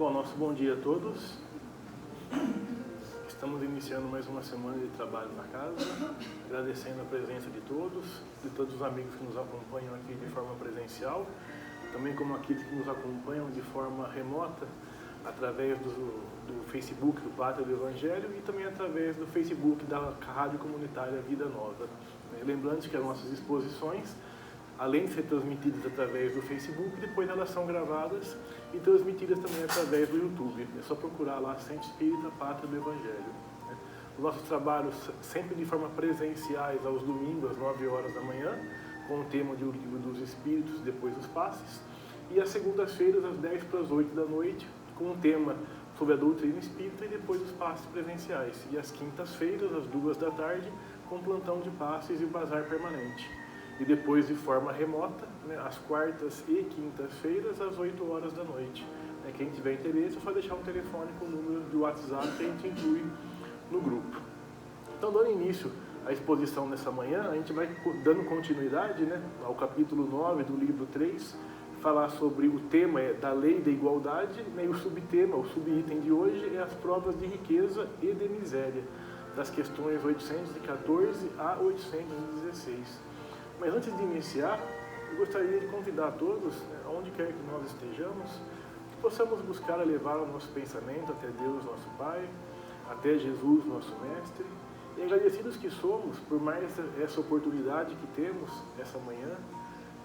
Bom, nosso bom dia a todos. Estamos iniciando mais uma semana de trabalho na casa, agradecendo a presença de todos os amigos que nos acompanham aqui de forma presencial, também como aqueles que nos acompanham de forma remota, através do Facebook do Pátria do Evangelho e também através do Facebook da Rádio Comunitária Vida Nova. Lembrando que as nossas exposições, além de ser transmitidas através do Facebook, depois elas são gravadas e transmitidas também através do YouTube. É só procurar lá Centro Espírita Pátria do Evangelho. Os nossos trabalhos sempre de forma presenciais aos domingos, às 9 horas da manhã, com o tema de O Livro dos Espíritos, depois os passes, e às segundas-feiras, às 10 para as 8 da noite, com o tema sobre a doutrina espírita e depois os passes presenciais. E às quintas-feiras, às 2 da tarde, com plantão de passes e o bazar permanente. E depois de forma remota, às quartas e quintas-feiras, às 8 horas da noite. Quem tiver interesse, é só deixar um telefone com o número de WhatsApp que a gente inclui no grupo. Então, dando início à exposição nessa manhã, a gente vai dando continuidade ao capítulo 9 do livro 3, falar sobre o tema da lei da igualdade, e o subtema, o subitem de hoje é as provas de riqueza e de miséria, das questões 814 a 816. Mas antes de iniciar, eu gostaria de convidar todos, aonde quer que nós estejamos, que possamos buscar elevar o nosso pensamento até Deus, nosso Pai, até Jesus, nosso Mestre, e agradecidos que somos por mais essa oportunidade que temos essa manhã,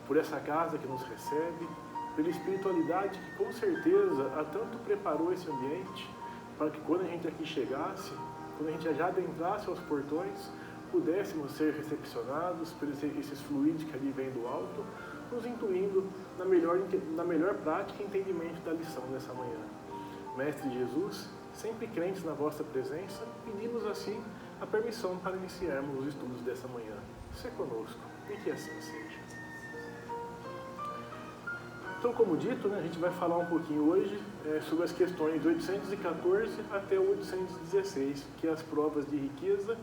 por essa casa que nos recebe, pela espiritualidade que com certeza há tanto preparou esse ambiente, para que quando a gente aqui chegasse, quando a gente já adentrasse aos portões, pudéssemos ser recepcionados por esses fluidos que ali vêm do alto, nos intuindo na melhor prática e entendimento da lição dessa manhã. Mestre Jesus, sempre crentes na vossa presença, pedimos assim a permissão para iniciarmos os estudos dessa manhã. Se conosco, e que assim seja. Então, como dito, a gente vai falar um pouquinho hoje sobre as questões de 814 até 816, que é as provas de riqueza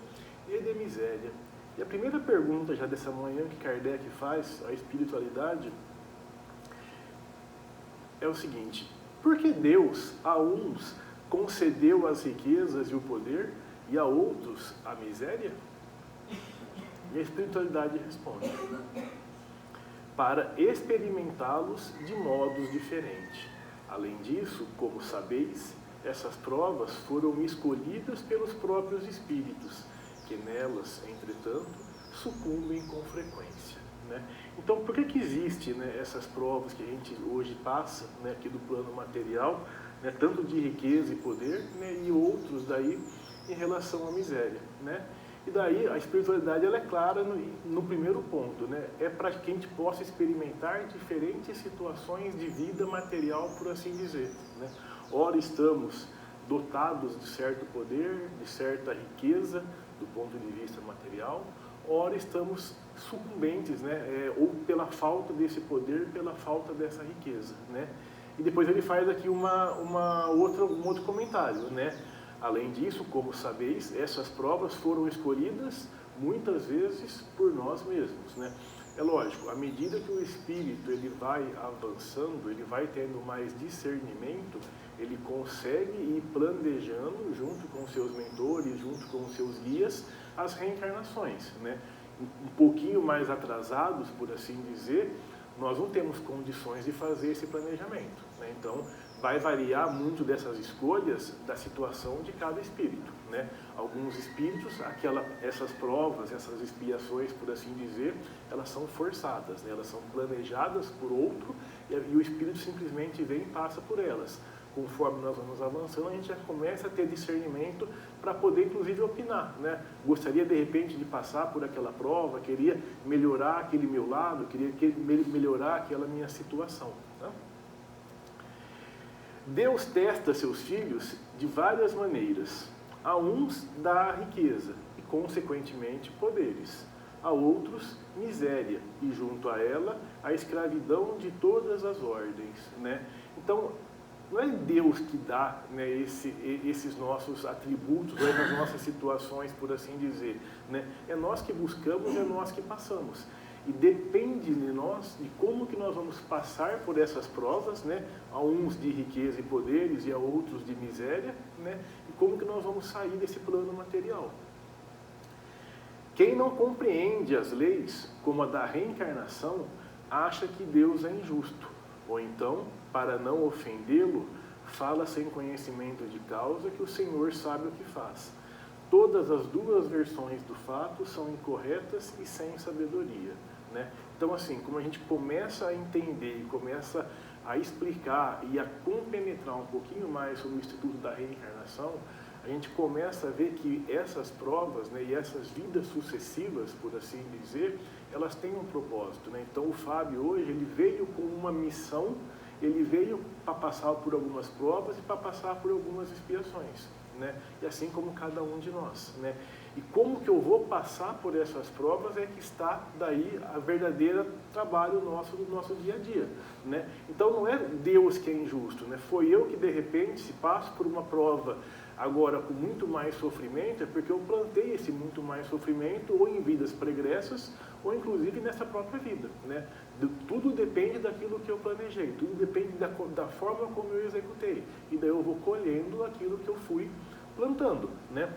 e de miséria. E a primeira pergunta já dessa manhã que Kardec faz à espiritualidade é o seguinte: por que Deus a uns concedeu as riquezas e o poder e a outros a miséria? E a espiritualidade responde: para experimentá-los de modos diferentes. Além disso, como sabeis, essas provas foram escolhidas pelos próprios espíritos, que nelas, entretanto, sucumbem com frequência. Então, por que existem essas provas que a gente hoje passa aqui do plano material, tanto de riqueza e poder, e outros daí em relação à miséria? E daí a espiritualidade ela é clara no primeiro ponto, é para que a gente possa experimentar diferentes situações de vida material, por assim dizer. Ora estamos dotados de certo poder, de certa riqueza, do ponto de vista material, ora estamos sucumbentes, ou pela falta desse poder, pela falta dessa riqueza. E depois ele faz aqui um outro comentário, Além disso, como sabeis, essas provas foram escolhidas muitas vezes por nós mesmos. É lógico, à medida que o espírito ele vai avançando, ele vai tendo mais discernimento, ele consegue ir planejando, junto com seus mentores, junto com seus guias, as reencarnações. Um pouquinho mais atrasados, por assim dizer, nós não temos condições de fazer esse planejamento. Então, vai variar muito dessas escolhas da situação de cada espírito. Alguns espíritos, essas provas, essas expiações, por assim dizer, elas são forçadas, elas são planejadas por outro e o espírito simplesmente vem e passa por elas. Conforme nós vamos avançando, a gente já começa a ter discernimento para poder, inclusive, opinar. Gostaria, de repente, de passar por aquela prova, queria melhorar aquele meu lado, queria melhorar aquela minha situação. Deus testa seus filhos de várias maneiras. A uns dá riqueza e, consequentemente, poderes. A outros, miséria e, junto a ela, a escravidão de todas as ordens. Então, não é Deus que dá esses nossos atributos, essas nossas situações, por assim dizer. É nós que buscamos, é nós que passamos. e depende de nós, de como que nós vamos passar por essas provas, né? A uns de riqueza e poderes e a outros de miséria, né? E como que nós vamos sair desse plano material. Quem não compreende as leis, como a da reencarnação, acha que Deus é injusto, ou então, para não ofendê-lo, fala sem conhecimento de causa que o Senhor sabe o que faz. Todas as duas versões do fato são incorretas e sem sabedoria, né? Então, assim, como a gente começa a entender e começa a explicar e a compenetrar um pouquinho mais sobre o Instituto da Reencarnação, a gente começa a ver que essas provas, né, e essas vidas sucessivas, por assim dizer, elas têm um propósito, né? Então, o Fábio hoje, ele veio com uma missão, ele veio para passar por algumas provas e para passar por algumas expiações, né? E assim como cada um de nós, né? E como que eu vou passar por essas provas é que está daí a verdadeira trabalho nosso do nosso dia a dia, né? Então não é Deus que é injusto, né? Foi eu que de repente, se passo por uma prova agora com muito mais sofrimento, é porque eu plantei esse muito mais sofrimento ou em vidas pregressas ou inclusive nessa própria vida, né? Tudo depende daquilo que eu planejei, tudo depende da forma como eu executei, e daí eu vou colhendo aquilo que eu fui plantando, né?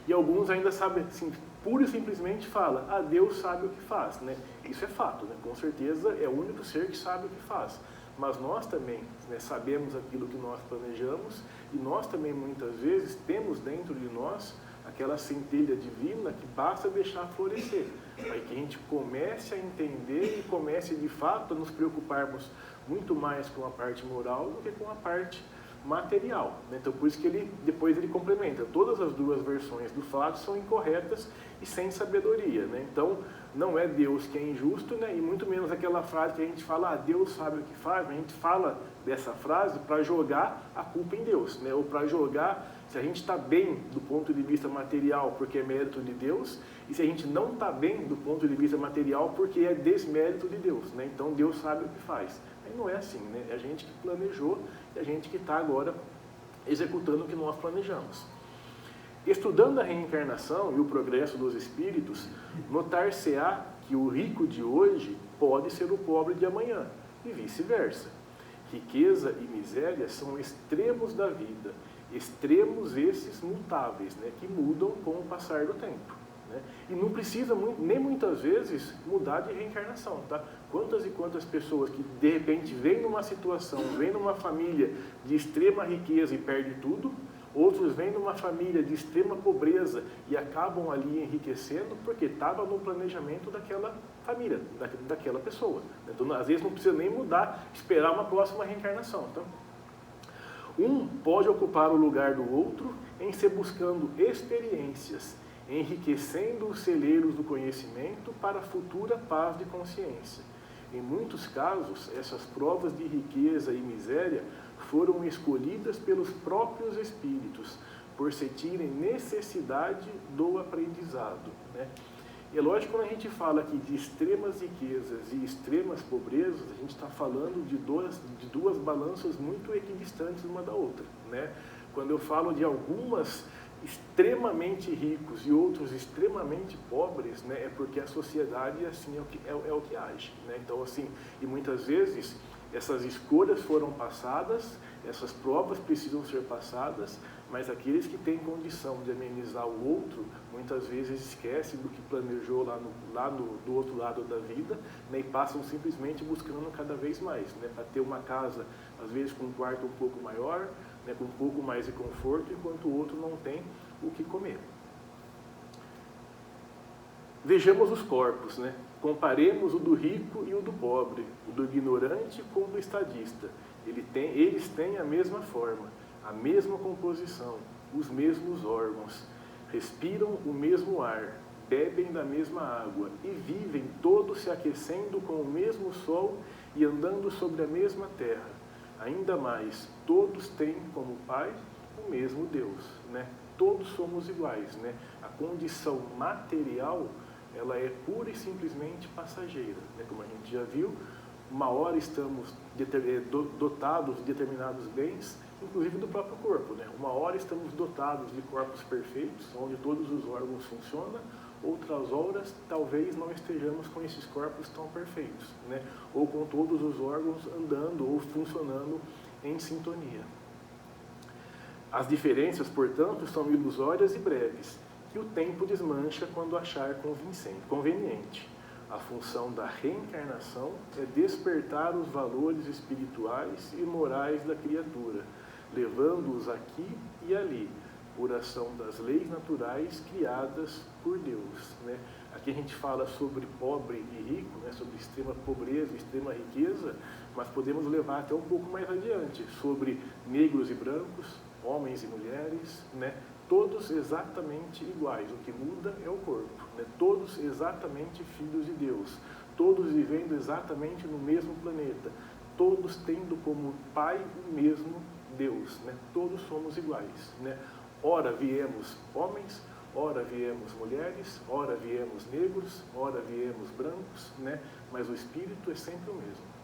E alguns ainda sabem, assim, pura e simplesmente falam, Deus sabe o que faz, né? Isso é fato, né? Com certeza é o único ser que sabe o que faz. Mas nós também, né, sabemos aquilo que nós planejamos e nós também muitas vezes temos dentro de nós aquela centelha divina que basta deixar florescer, para que a gente comece a entender e comece de fato a nos preocuparmos muito mais com a parte moral do que com a parte material, né? Então por isso que depois ele complementa, todas as duas versões do fato são incorretas e sem sabedoria, né? Então não é Deus que é injusto, né? E muito menos aquela frase que a gente fala, Deus sabe o que faz, a gente fala dessa frase para jogar a culpa em Deus, né? Ou para jogar se a gente está bem do ponto de vista material porque é mérito de Deus, e se a gente não está bem do ponto de vista material porque é desmérito de Deus, né? Então Deus sabe o que faz. Aí não é assim, né? É a gente que planejou e a gente que está agora executando o que nós planejamos. Estudando a reencarnação e o progresso dos espíritos, notar-se-á que o rico de hoje pode ser o pobre de amanhã, e vice-versa. Riqueza e miséria são extremos da vida, extremos esses mutáveis, né, que mudam com o passar do tempo, né? E não precisa nem muitas vezes mudar de reencarnação, tá? Quantas e quantas pessoas que de repente vêm numa situação, vêm numa família de extrema riqueza e perde tudo, outros vêm numa família de extrema pobreza e acabam ali enriquecendo porque estava no planejamento daquela família, daquela pessoa. Então, às vezes não precisa nem mudar, esperar uma próxima reencarnação, tá? Um pode ocupar o lugar do outro em se buscando experiências, enriquecendo os celeiros do conhecimento para a futura paz de consciência. Em muitos casos, essas provas de riqueza e miséria foram escolhidas pelos próprios espíritos, por sentirem necessidade do aprendizado, né? E é lógico que quando a gente fala aqui de extremas riquezas e extremas pobrezas, a gente está falando de duas balanças muito equidistantes uma da outra, né? Quando eu falo de algumas extremamente ricos e outros extremamente pobres, né, é porque a sociedade assim é o que age, né? Então, assim, e muitas vezes essas escolhas foram passadas, essas provas precisam ser passadas, mas aqueles que têm condição de amenizar o outro, muitas vezes esquecem do que planejou do outro lado da vida, né, e passam simplesmente buscando cada vez mais, né, para ter uma casa, às vezes com um quarto um pouco maior, né, com um pouco mais de conforto, enquanto o outro não tem o que comer. Vejamos os corpos, né? Comparemos o do rico e o do pobre, o do ignorante com o do estadista. Eles têm a mesma forma, a mesma composição, os mesmos órgãos, respiram o mesmo ar, bebem da mesma água e vivem todos se aquecendo com o mesmo sol e andando sobre a mesma terra. Ainda mais, todos têm como Pai o mesmo Deus, né? Todos somos iguais, né? A condição material, ela é pura e simplesmente passageira, né? Como a gente já viu, uma hora estamos dotados de determinados bens, inclusive do próprio corpo, né? Uma hora estamos dotados de corpos perfeitos, onde todos os órgãos funcionam, outras horas talvez não estejamos com esses corpos tão perfeitos, né? Ou com todos os órgãos andando ou funcionando em sintonia. As diferenças, portanto, são ilusórias e breves, que o tempo desmancha quando achar conveniente. A função da reencarnação é despertar os valores espirituais e morais da criatura, levando-os aqui e ali, por ação das leis naturais criadas por Deus, né? Aqui a gente fala sobre pobre e rico, né? Sobre extrema pobreza e extrema riqueza, mas podemos levar até um pouco mais adiante, sobre negros e brancos, homens e mulheres, né? Todos exatamente iguais, o que muda é o corpo, né? Todos exatamente filhos de Deus, todos vivendo exatamente no mesmo planeta, todos tendo como pai o mesmo Deus, né? Todos somos iguais, né? Ora viemos homens, ora viemos mulheres, ora viemos negros, ora viemos brancos, né? Mas o espírito é sempre o mesmo.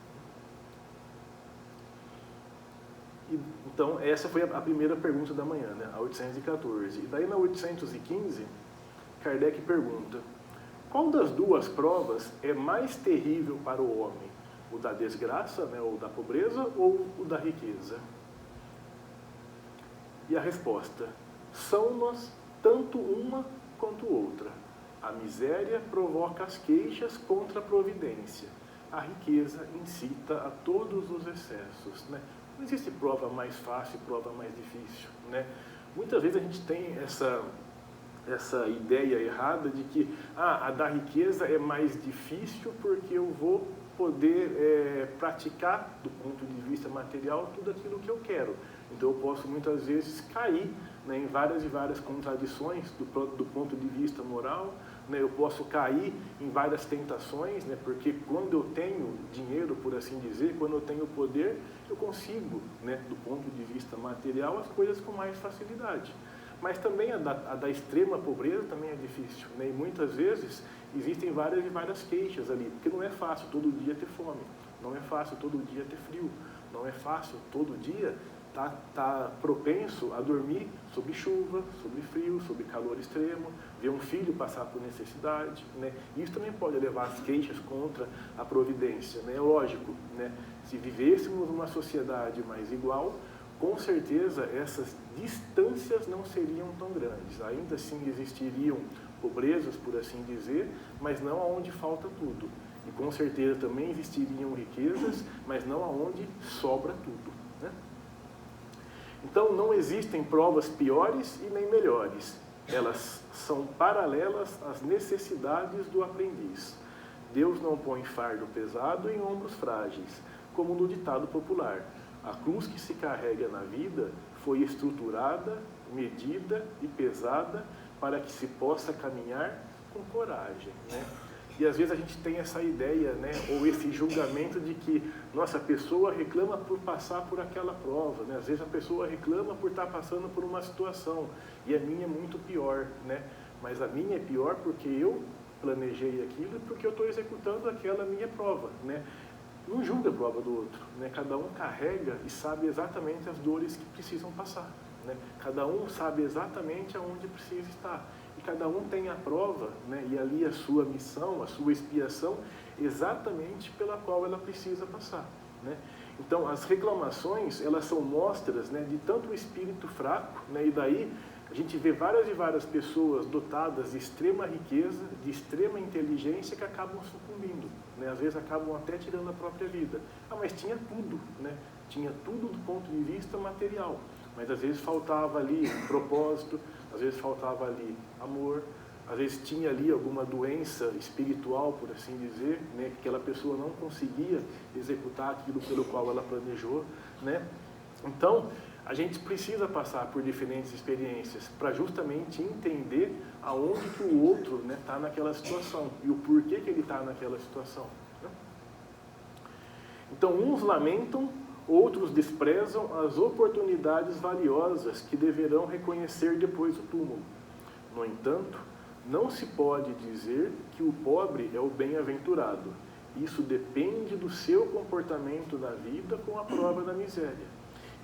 Então, essa foi a primeira pergunta da manhã, né? A 814. E daí, na 815, Kardec pergunta: qual das duas provas é mais terrível para o homem? O da desgraça, né? Ou da pobreza, ou o da riqueza? E a resposta: são-nos tanto uma quanto outra. A miséria provoca as queixas contra a providência. A riqueza incita a todos os excessos, né? Não existe prova mais fácil e prova mais difícil, né? Muitas vezes a gente tem essa ideia errada de que a da riqueza é mais difícil porque eu vou poder praticar, do ponto de vista material, tudo aquilo que eu quero. Então eu posso muitas vezes cair, né, em várias e várias contradições do ponto de vista moral, né? Eu posso cair em várias tentações, né? Porque quando eu tenho dinheiro, por assim dizer, quando eu tenho poder, eu consigo, né, do ponto de vista material, as coisas com mais facilidade. Mas também a da extrema pobreza também é difícil, né? E muitas vezes existem várias e várias queixas ali, porque não é fácil todo dia ter fome, não é fácil todo dia ter frio, não é fácil todo dia tá propenso a dormir sob chuva, sob frio, sob calor extremo, ver um filho passar por necessidade, né? Isso também pode levar às queixas contra a providência, né? Lógico, né? Se vivêssemos numa sociedade mais igual, com certeza essas distâncias não seriam tão grandes. Ainda assim existiriam pobrezas, por assim dizer, mas não aonde falta tudo. E com certeza também existiriam riquezas, mas não aonde sobra tudo, né? Então não existem provas piores e nem melhores. Elas são paralelas às necessidades do aprendiz. Deus não põe fardo pesado em ombros frágeis, como no ditado popular. A cruz que se carrega na vida foi estruturada, medida e pesada para que se possa caminhar com coragem, né? E às vezes a gente tem essa ideia, né, ou esse julgamento de que, nossa, a pessoa reclama por passar por aquela prova, né? Às vezes a pessoa reclama por estar passando por uma situação e a minha é muito pior, né? Mas a minha é pior porque eu planejei aquilo e porque eu estou executando aquela minha prova, né? Não julga a prova do outro, né? Cada um carrega e sabe exatamente as dores que precisam passar, né? Cada um sabe exatamente aonde precisa estar. E cada um tem a prova, né? E ali a sua missão, a sua expiação, exatamente pela qual ela precisa passar, né? Então, as reclamações, elas são mostras, né, de tanto o espírito fraco, né? E daí a gente vê várias e várias pessoas dotadas de extrema riqueza, de extrema inteligência, que acabam sucumbindo, né? Às vezes acabam até tirando a própria vida. Mas tinha tudo, né? Tinha tudo do ponto de vista material, mas às vezes faltava ali propósito, às vezes faltava ali amor, às vezes tinha ali alguma doença espiritual, por assim dizer, né? Que aquela pessoa não conseguia executar aquilo pelo qual ela planejou, né? Então, a gente precisa passar por diferentes experiências para justamente entender aonde que o outro, né, está naquela situação e o porquê que ele está naquela situação, né? Então, uns lamentam, outros desprezam as oportunidades valiosas que deverão reconhecer depois do túmulo. No entanto, não se pode dizer que o pobre é o bem-aventurado. Isso depende do seu comportamento na vida com a prova da miséria.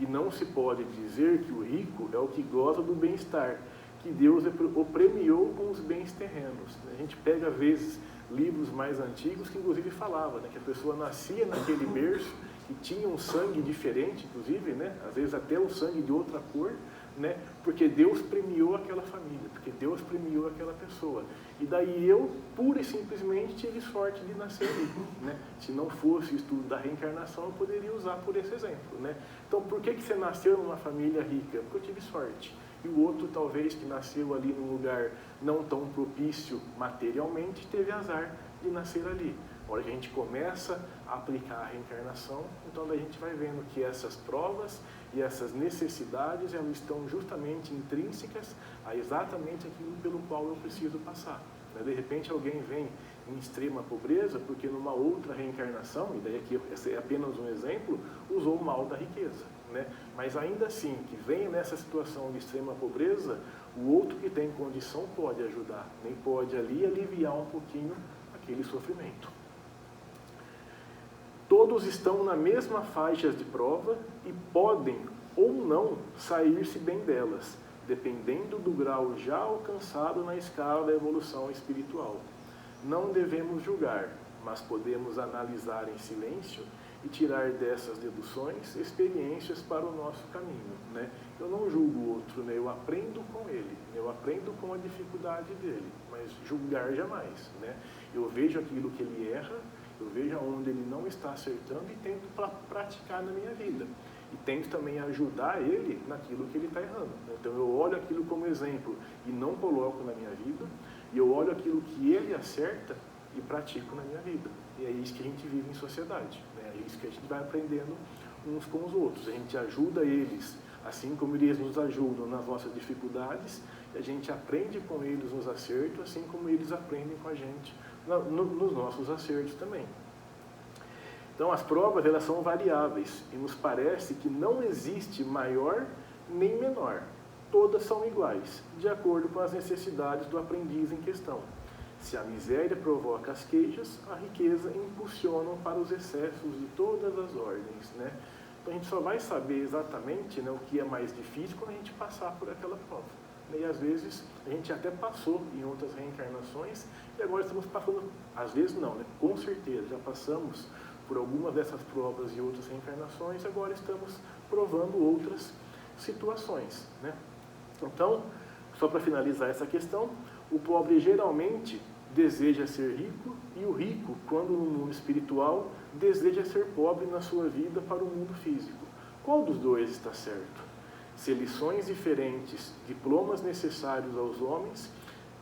E não se pode dizer que o rico é o que goza do bem-estar. que Deus o premiou com os bens terrenos. A gente pega, às vezes, livros mais antigos que inclusive falava, né, que a pessoa nascia naquele berço e tinha um sangue diferente, inclusive, né, às vezes até um sangue de outra cor, né, porque Deus premiou aquela família, porque Deus premiou aquela pessoa. E daí eu, pura e simplesmente, tive sorte de nascer ali. Né? Se não fosse o estudo da reencarnação, eu poderia usar por esse exemplo. Né? Então, por que você nasceu numa família rica? Porque eu tive sorte. E o outro, talvez, que nasceu ali num lugar não tão propício materialmente, teve azar de nascer ali. A hora que a gente começa a aplicar a reencarnação, então daí a gente vai vendo que essas provas e essas necessidades, elas estão justamente intrínsecas a exatamente aquilo pelo qual eu preciso passar. De repente alguém vem em extrema pobreza porque numa outra reencarnação, e daí aqui esse é apenas um exemplo, usou o mal da riqueza. Né? Mas ainda assim, que vem nessa situação de extrema pobreza, o outro que tem condição pode ajudar, nem pode ali aliviar um pouquinho aquele sofrimento. Todos estão na mesma faixa de prova e podem ou não sair-se bem delas, dependendo do grau já alcançado na escala da evolução espiritual. Não devemos julgar, mas podemos analisar em silêncio e tirar dessas deduções experiências para o nosso caminho. Né? Eu não julgo o outro, né? Eu aprendo com ele, eu aprendo com a dificuldade dele, mas julgar jamais. Né? Eu vejo aquilo que ele erra, eu vejo onde ele não está acertando e tento praticar na minha vida. E tento também ajudar ele naquilo que ele está errando. Então eu olho aquilo como exemplo e não coloco na minha vida, e eu olho aquilo que ele acerta e pratico na minha vida. E é isso que a gente vive em sociedade. Né? É isso que a gente vai aprendendo uns com os outros. A gente ajuda eles, assim como eles nos ajudam nas nossas dificuldades, e a gente aprende com eles nos acertos, assim como eles aprendem com a gente nos nossos acertos também. Então as provas, elas são variáveis e nos parece que não existe maior nem menor. Todas são iguais, de acordo com as necessidades do aprendiz em questão. Se a miséria provoca as queixas, a riqueza impulsiona para os excessos de todas as ordens. Né? Então a gente só vai saber exatamente, né, o que é mais difícil quando a gente passar por aquela prova. E às vezes a gente até passou em outras reencarnações e agora estamos passando, às vezes não, né? Com certeza, já passamos por algumas dessas provas e outras reencarnações, agora estamos provando outras situações. Né? Então, só para finalizar essa questão, o pobre geralmente deseja ser rico e o rico, quando no mundo espiritual, deseja ser pobre na sua vida para o mundo físico. Qual dos dois está certo? Se lições diferentes, diplomas necessários aos homens,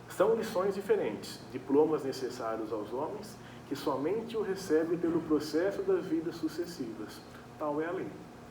são lições diferentes, diplomas necessários aos homens, que somente o recebe pelo processo das vidas sucessivas. Tal é a lei.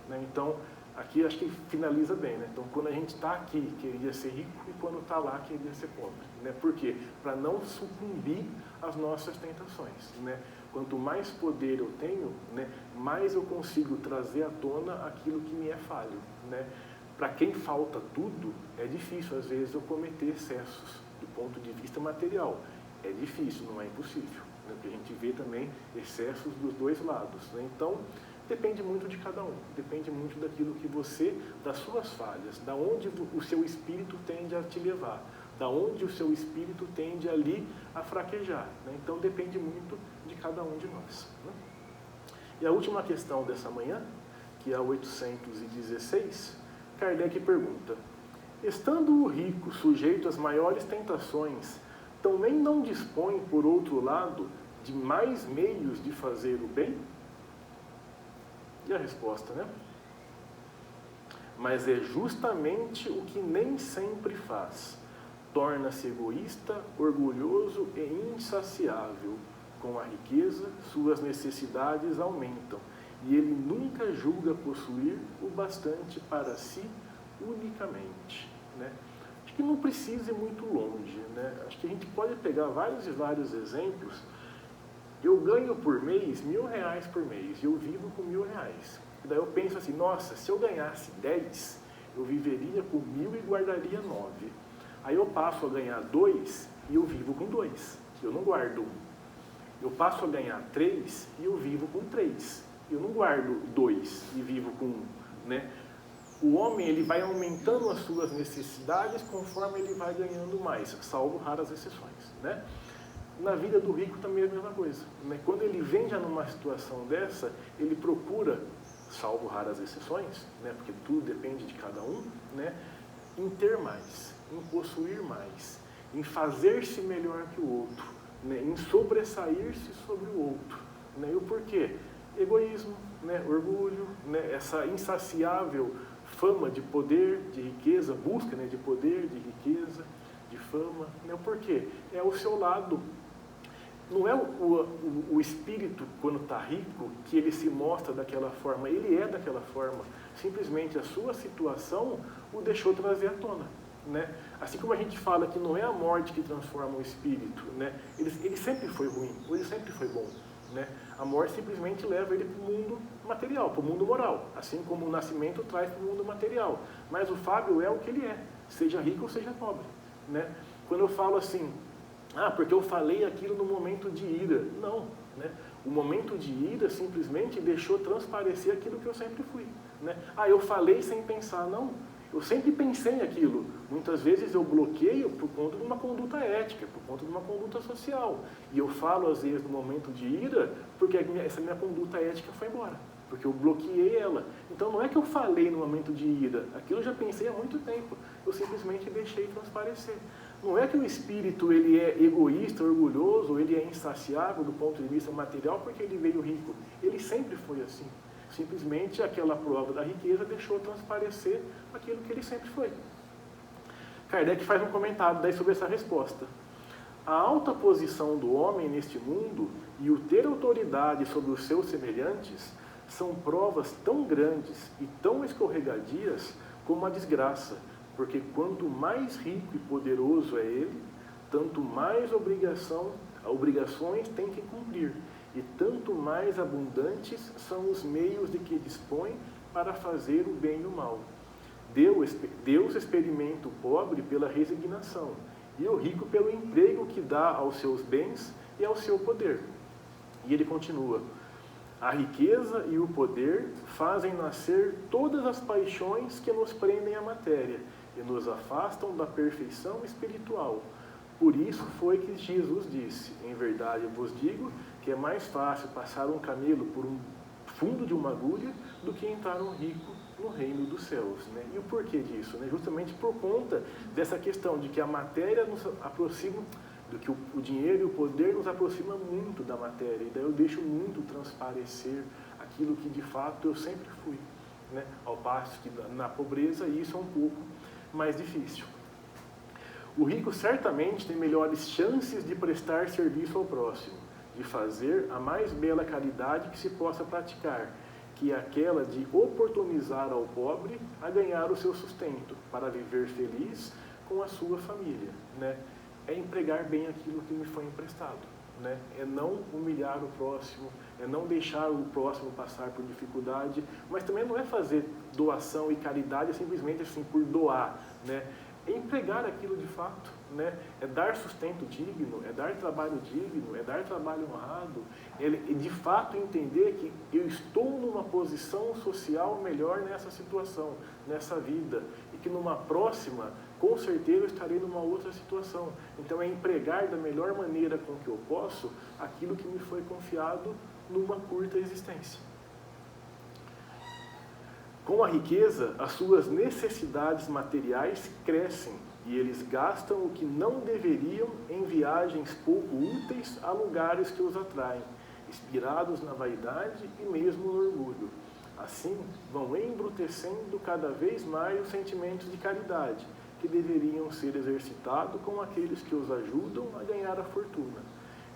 Né? Então, aqui acho que finaliza bem. Né? Então, quando a gente está aqui, queria ser rico, e quando está lá, queria ser pobre. Né? Por quê? Para não sucumbir às nossas tentações. Né? Quanto mais poder eu tenho, né, mais eu consigo trazer à tona aquilo que me é falho. Né? Para quem falta tudo, é difícil, às vezes, eu cometer excessos do ponto de vista material. É difícil, não é impossível. Né? Porque a gente vê também excessos dos dois lados. Né? Então, depende muito de cada um. Depende muito daquilo que você, das suas falhas, da onde o seu espírito tende a te levar, da onde o seu espírito tende ali a fraquejar. Né? Então, depende muito de cada um de nós. Né? E a última questão dessa manhã, que é a 816, Kardec pergunta: estando o rico sujeito às maiores tentações, também não dispõe, por outro lado, de mais meios de fazer o bem? E a resposta, né? Mas é justamente o que nem sempre faz. Torna-se egoísta, orgulhoso e insaciável. Com a riqueza, suas necessidades aumentam, e ele nunca julga possuir o bastante para si unicamente. Né? Acho que não precisa ir muito longe. Né? Acho que a gente pode pegar vários e vários exemplos. Eu ganho por mês R$1.000 por mês, e eu vivo com R$1.000. E daí eu penso assim, nossa, se eu ganhasse 10, eu viveria com 1.000 e guardaria 9. Aí eu passo a ganhar 2 e eu vivo com 2, eu não guardo 1. Eu passo a ganhar 3 e eu vivo com 3. Eu não guardo 2 e vivo com 1. Né? O homem ele vai aumentando as suas necessidades conforme ele vai ganhando mais, salvo raras exceções, né? Na vida do rico também é a mesma coisa, né? Quando ele vem já numa situação dessa, ele procura, salvo raras exceções, né? Porque tudo depende de cada um, né? Em ter mais, em possuir mais, em fazer-se melhor que o outro, né? Em sobressair-se sobre o outro, né? E o porquê? Egoísmo, né? Orgulho, né? Essa insaciável fama de poder, de riqueza, busca, né, de poder, de riqueza, de fama, né? Por quê? É o seu lado. Não é o espírito, quando está rico, que ele se mostra daquela forma, ele é daquela forma. Simplesmente a sua situação o deixou trazer à tona, né? Assim como a gente fala que não é a morte que transforma o espírito, né? Ele sempre foi ruim, ou ele sempre foi bom, né? A morte simplesmente leva ele para o mundo material, para o mundo moral, assim como o nascimento traz para o mundo material. Mas o Fábio é o que ele é, seja rico ou seja pobre, né? Quando eu falo assim, porque eu falei aquilo no momento de ira, não, né? O momento de ira simplesmente deixou transparecer aquilo que eu sempre fui, né? Eu falei sem pensar, não. Eu sempre pensei aquilo. Muitas vezes eu bloqueio por conta de uma conduta ética, por conta de uma conduta social. E eu falo, às vezes, no momento de ira, porque essa minha conduta ética foi embora. Porque eu bloqueei ela. Então não é que eu falei no momento de ira. Aquilo eu já pensei há muito tempo. Eu simplesmente deixei transparecer. Não é que o espírito ele é egoísta, orgulhoso, ele é insaciável do ponto de vista material porque ele veio rico. Ele sempre foi assim. Simplesmente aquela prova da riqueza deixou transparecer aquilo que ele sempre foi. Kardec faz um comentário daí sobre essa resposta. A alta posição do homem neste mundo e o ter autoridade sobre os seus semelhantes são provas tão grandes e tão escorregadias como a desgraça, porque quanto mais rico e poderoso é ele, tanto mais obrigações tem que cumprir, e tanto mais abundantes são os meios de que dispõe para fazer o bem e o mal. Deus experimenta o pobre pela resignação, e o rico pelo emprego que dá aos seus bens e ao seu poder. E ele continua: a riqueza e o poder fazem nascer todas as paixões que nos prendem à matéria e nos afastam da perfeição espiritual. Por isso foi que Jesus disse: em verdade eu vos digo que é mais fácil passar um camelo por um fundo de uma agulha do que entrar um rico no reino dos céus, né? E o porquê disso, né? Justamente por conta dessa questão de que a matéria nos aproxima, do que o dinheiro e o poder nos aproxima muito da matéria, e daí eu deixo muito transparecer aquilo que de fato eu sempre fui, né? Ao passo que na pobreza isso é um pouco mais difícil. O rico certamente tem melhores chances de prestar serviço ao próximo, de fazer a mais bela caridade que se possa praticar, que é aquela de oportunizar ao pobre a ganhar o seu sustento, para viver feliz com a sua família, né? É empregar bem aquilo que me foi emprestado, né? É não humilhar o próximo, é não deixar o próximo passar por dificuldade, mas também não é fazer doação e caridade simplesmente assim por doar, né? É empregar aquilo de fato, né? É dar sustento digno, é dar trabalho digno, é dar trabalho honrado, é de fato entender que eu estou numa posição social melhor nessa situação, nessa vida, e que numa próxima, com certeza eu estarei numa outra situação. Então é empregar da melhor maneira com que eu posso aquilo que me foi confiado numa curta existência. Com a riqueza, as suas necessidades materiais crescem e eles gastam o que não deveriam em viagens pouco úteis a lugares que os atraem, inspirados na vaidade e mesmo no orgulho. Assim, vão embrutecendo cada vez mais os sentimentos de caridade, que deveriam ser exercitados com aqueles que os ajudam a ganhar a fortuna.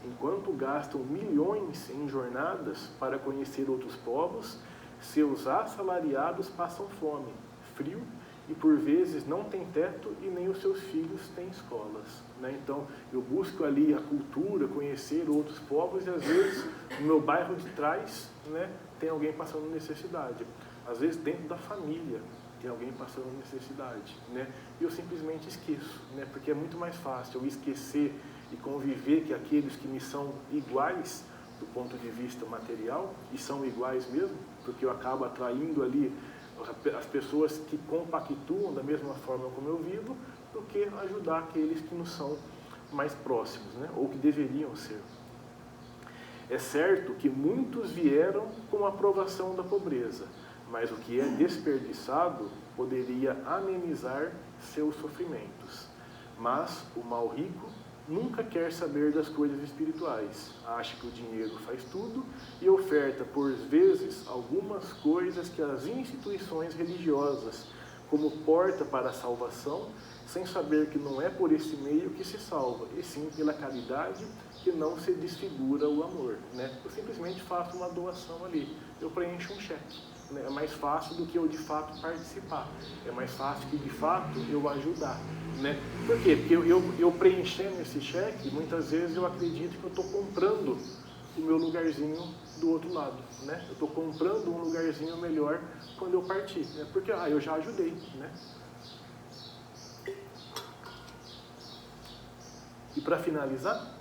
Enquanto gastam milhões em jornadas para conhecer outros povos, seus assalariados passam fome, frio e por vezes não têm teto e nem os seus filhos têm escolas, né? Então eu busco ali a cultura, conhecer outros povos e às vezes no meu bairro de trás, né, tem alguém passando necessidade. Às vezes dentro da família tem alguém passando necessidade, né? E eu simplesmente esqueço, né? Porque é muito mais fácil eu esquecer e conviver que aqueles que me são iguais do ponto de vista material, e são iguais mesmo, porque eu acabo atraindo ali as pessoas que compactuam da mesma forma como eu vivo, do que ajudar aqueles que nos são mais próximos, né? Ou que deveriam ser. É certo que muitos vieram com a aprovação da pobreza, mas o que é desperdiçado poderia amenizar seus sofrimentos. Mas o mal rico nunca quer saber das coisas espirituais. Acha que o dinheiro faz tudo e oferta, por vezes, algumas coisas que as instituições religiosas, como porta para a salvação, sem saber que não é por esse meio que se salva, e sim pela caridade que não se desfigura o amor, né? Eu simplesmente faço uma doação ali, eu preencho um cheque, né? É mais fácil do que eu de fato participar, é mais fácil que de fato eu ajudar, né? Por quê? Porque eu preenchendo esse cheque, muitas vezes eu acredito que eu estou comprando o meu lugarzinho do outro lado, né? Eu estou comprando um lugarzinho melhor quando eu partir, né? Porque eu já ajudei, né? E para finalizar,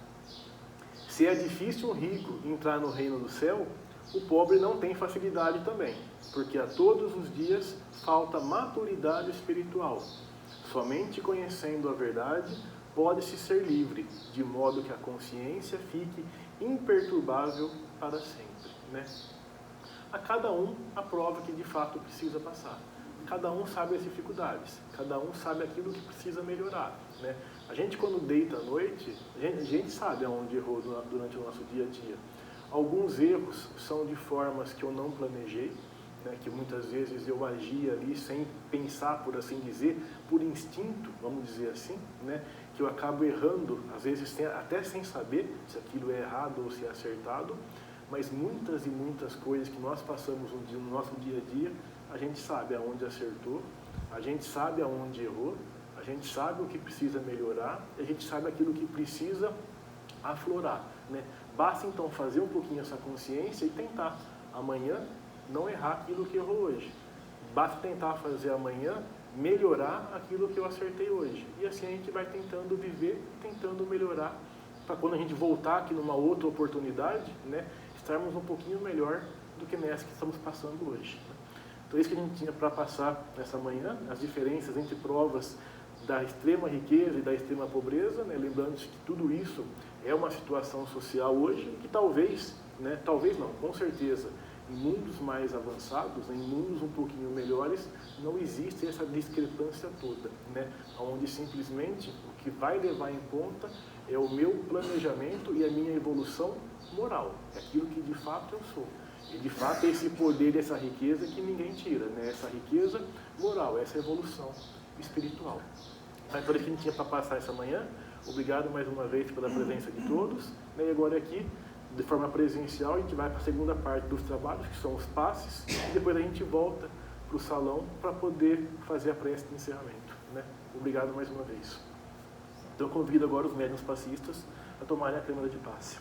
se é difícil um rico entrar no reino do céu, o pobre não tem facilidade também, porque a todos os dias falta maturidade espiritual. Somente conhecendo a verdade pode-se ser livre, de modo que a consciência fique imperturbável para sempre, né? A cada um a prova que de fato precisa passar. Cada um sabe as dificuldades, cada um sabe aquilo que precisa melhorar, né? A gente, quando deita à noite, a gente sabe aonde errou durante o nosso dia a dia. Alguns erros são de formas que eu não planejei, né, que muitas vezes eu agia ali sem pensar, por assim dizer, por instinto, vamos dizer assim, né, que eu acabo errando, às vezes até sem saber se aquilo é errado ou se é acertado, mas muitas e muitas coisas que nós passamos no nosso dia a dia, a gente sabe aonde acertou, a gente sabe aonde errou, a gente sabe o que precisa melhorar, a gente sabe aquilo que precisa aflorar, né? Basta então fazer um pouquinho essa consciência e tentar amanhã não errar aquilo que errou hoje. Basta tentar fazer amanhã melhorar aquilo que eu acertei hoje. E assim a gente vai tentando viver, tentando melhorar, para quando a gente voltar aqui numa outra oportunidade, né, estarmos um pouquinho melhor do que nessa que estamos passando hoje. Então é isso que a gente tinha para passar nessa manhã, as diferenças entre provas da extrema riqueza e da extrema pobreza, né? Lembrando que tudo isso é uma situação social hoje que talvez, né, talvez não, com certeza, em mundos mais avançados, em mundos um pouquinho melhores, não existe essa discrepância toda, né? Onde simplesmente o que vai levar em conta é o meu planejamento e a minha evolução moral, é aquilo que de fato eu sou. E de fato é esse poder, essa riqueza que ninguém tira, né? Essa riqueza moral, essa evolução espiritual. Então, é isso que a gente tinha para passar essa manhã. Obrigado mais uma vez pela presença de todos. E agora aqui, de forma presencial, a gente vai para a segunda parte dos trabalhos, que são os passes, e depois a gente volta para o salão para poder fazer a prece de encerramento, né? Obrigado mais uma vez. Então eu convido agora os médiuns passistas a tomarem a câmara de passe.